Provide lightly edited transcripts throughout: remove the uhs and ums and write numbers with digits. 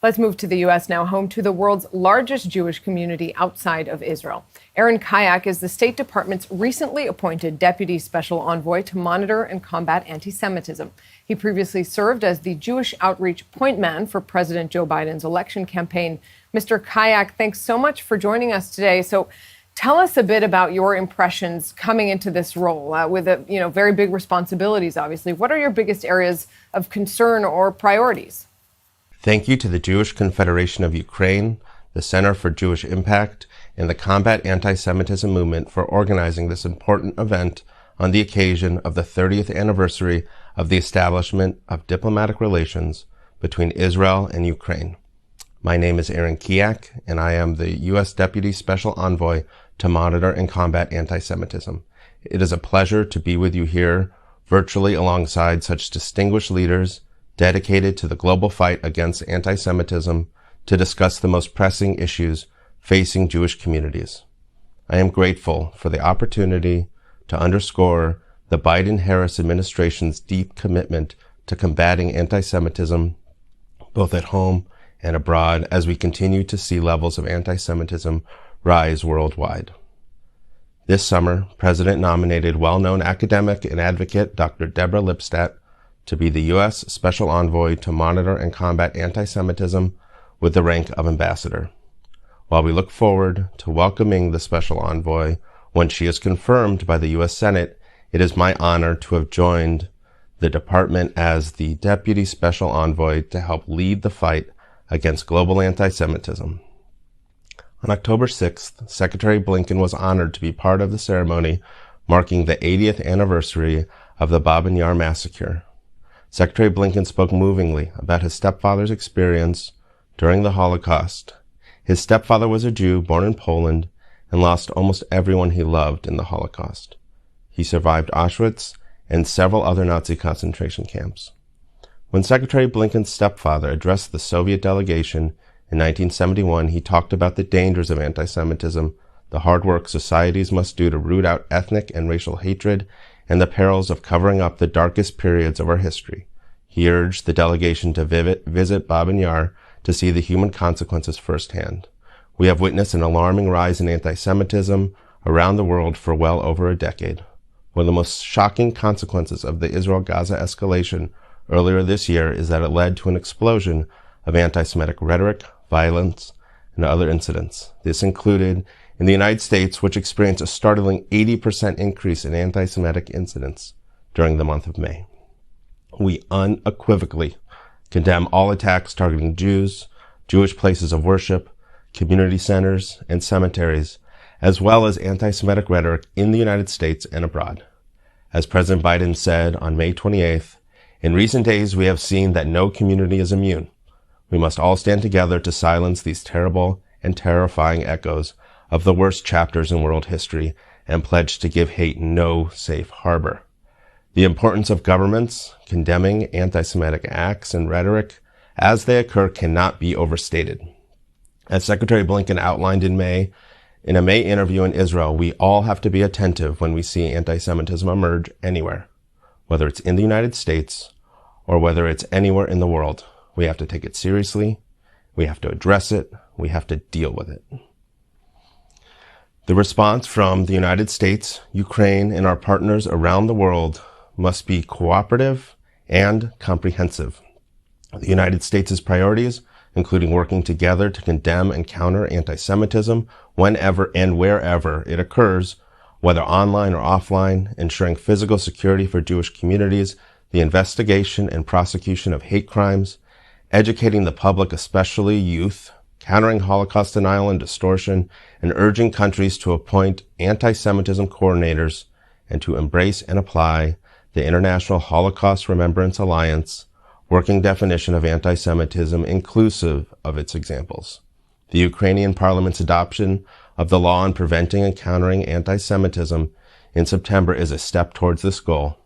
Let's move to the U.S. now, home to the world's largest Jewish community outside of Israel. Keyak is the State Department's recently appointed Deputy Special Envoy to monitor and combat anti-Semitism. He previously served as the Jewish outreach point man for President Joe Biden's election campaign. Mr. Keyak, thanks so much for joining us today. So tell us a bit about your impressions coming into this role with very big responsibilities, obviously. What are your biggest areas of concern or priorities? Thank you to the Jewish Confederation of Ukraine, the Center for Jewish Impact, and the Combat Anti-Semitism movement for organizing this important event on the occasion of the 30th anniversary of the establishment of diplomatic relations between Israel and Ukraine. My name is Keyak, and I am the U.S. Deputy Special Envoy to monitor and combat anti-Semitism. It is a pleasure to be with you here virtually alongside such distinguished leaders dedicated to the global fight against anti-Semitism to discuss the most pressing issues facing Jewish communities. I am grateful for the opportunity to underscore the Biden-Harris administration's deep commitment to combating anti-Semitism, both at home and abroad, as we continue to see levels of anti-Semitism rise worldwide. This summer, President nominated well-known academic and advocate Dr. Deborah Lipstadt to be the U.S. Special Envoy to monitor and combat anti-Semitism with the rank of ambassador. While we look forward to welcoming the Special Envoy when she is confirmed by the U.S. Senate, it is my honor to have joined the department as the Deputy Special Envoy to help lead the fight against global anti-Semitism. On October 6th, Secretary Blinken was honored to be part of the ceremony marking the 80th anniversary of the Babin Yar massacre. Secretary Blinken spoke movingly about his stepfather's experience during the Holocaust. His stepfather was a Jew born in Poland and lost almost everyone he loved in the Holocaust. He survived Auschwitz and several other Nazi concentration camps. When Secretary Blinken's stepfather addressed the Soviet delegation in 1971, he talked about the dangers of anti-Semitism, the hard work societies must do to root out ethnic and racial hatred, and the perils of covering up the darkest periods of our history. He urged the delegation to visit Babin Yar to see the human consequences firsthand. We have witnessed an alarming rise in anti-Semitism around the world for well over a decade. One of the most shocking consequences of the Israel-Gaza escalation earlier this year is that it led to an explosion of anti-Semitic rhetoric, violence, and other incidents. This included in the United States, which experienced a startling 80% increase in anti-Semitic incidents during the month of May. We unequivocally condemn all attacks targeting Jews, Jewish places of worship, community centers, and cemeteries, as well as anti-Semitic rhetoric in the United States and abroad. As President Biden said on May 28th, in recent days we have seen that no community is immune. We must all stand together to silence these terrible and terrifying echoes of the worst chapters in world history and pledge to give hate no safe harbor. The importance of governments condemning anti-Semitic acts and rhetoric as they occur cannot be overstated. As Secretary Blinken outlined in a May interview in Israel, we all have to be attentive when we see anti-Semitism emerge anywhere, whether it's in the United States or whether it's anywhere in the world. We have to take it seriously. We have to address it. We have to deal with it. The response from the United States, Ukraine, and our partners around the world must be cooperative and comprehensive. The United States' priorities, including working together to condemn and counter anti-Semitism whenever and wherever it occurs, whether online or offline, ensuring physical security for Jewish communities, the investigation and prosecution of hate crimes, educating the public, especially youth, countering Holocaust denial and distortion, and urging countries to appoint anti-Semitism coordinators and to embrace and apply the International Holocaust Remembrance Alliance working definition of anti-Semitism inclusive of its examples. The Ukrainian parliament's adoption of the law on preventing and countering anti-Semitism in September is a step towards this goal,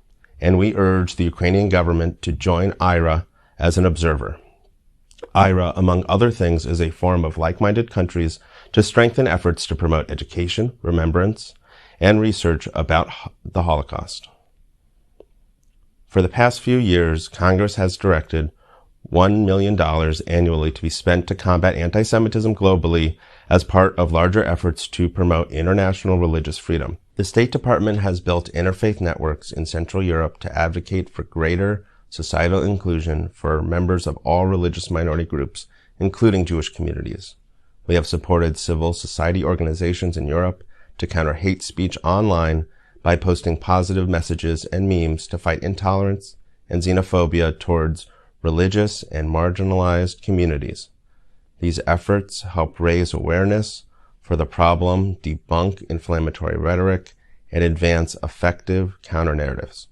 and we urge the Ukrainian government to join IRA as an observer. IRA, among other things, is a forum of like-minded countries to strengthen efforts to promote education, remembrance, and research about the Holocaust. For the past few years, Congress has directed $1 million annually to be spent to combat anti-Semitism globally as part of larger efforts to promote international religious freedom. The State Department has built interfaith networks in Central Europe to advocate for greater societal inclusion for members of all religious minority groups, including Jewish communities. We have supported civil society organizations in Europe to counter hate speech online by posting positive messages and memes to fight intolerance and xenophobia towards religious and marginalized communities. These efforts help raise awareness for the problem, debunk inflammatory rhetoric, and advance effective counter-narratives.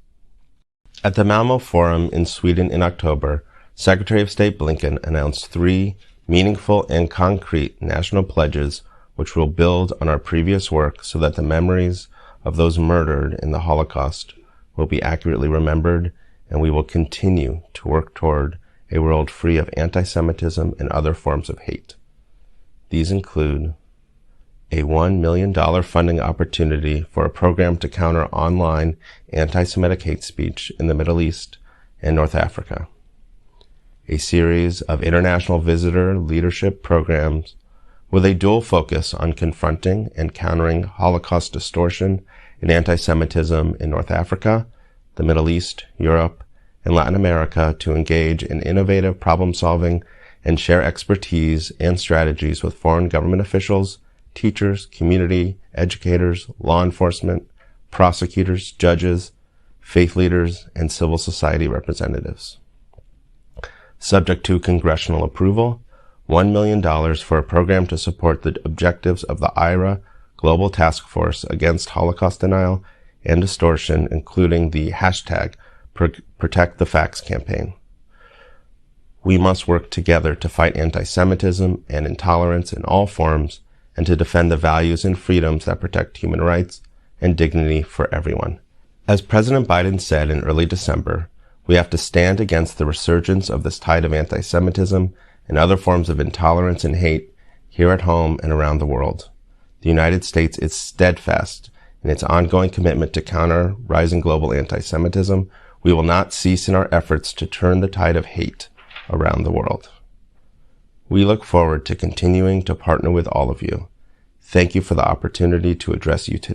At the Malmo Forum in Sweden in October, Secretary of State Blinken announced 3 meaningful and concrete national pledges which will build on our previous work so that the memories of those murdered in the Holocaust will be accurately remembered, and we will continue to work toward a world free of anti-Semitism and other forms of hate. These include a $1 million funding opportunity for a program to counter online anti-Semitic hate speech in the Middle East and North Africa, a series of international visitor leadership programs with a dual focus on confronting and countering Holocaust distortion and anti-Semitism in North Africa, the Middle East, Europe, and Latin America to engage in innovative problem-solving and share expertise and strategies with foreign government officials, teachers, community, educators, law enforcement, prosecutors, judges, faith leaders, and civil society representatives. Subject to congressional approval, $1 million for a program to support the objectives of the IRA Global Task Force Against Holocaust Denial and Distortion, including the hashtag Protect the Facts campaign. We must work together to fight anti-Semitism and intolerance in all forms and to defend the values and freedoms that protect human rights and dignity for everyone. As President Biden said in early December, we have to stand against the resurgence of this tide of anti-Semitism and other forms of intolerance and hate here at home and around the world. The United States is steadfast in its ongoing commitment to counter rising global anti-Semitism. We will not cease in our efforts to turn the tide of hate around the world. We look forward to continuing to partner with all of you. Thank you for the opportunity to address you today.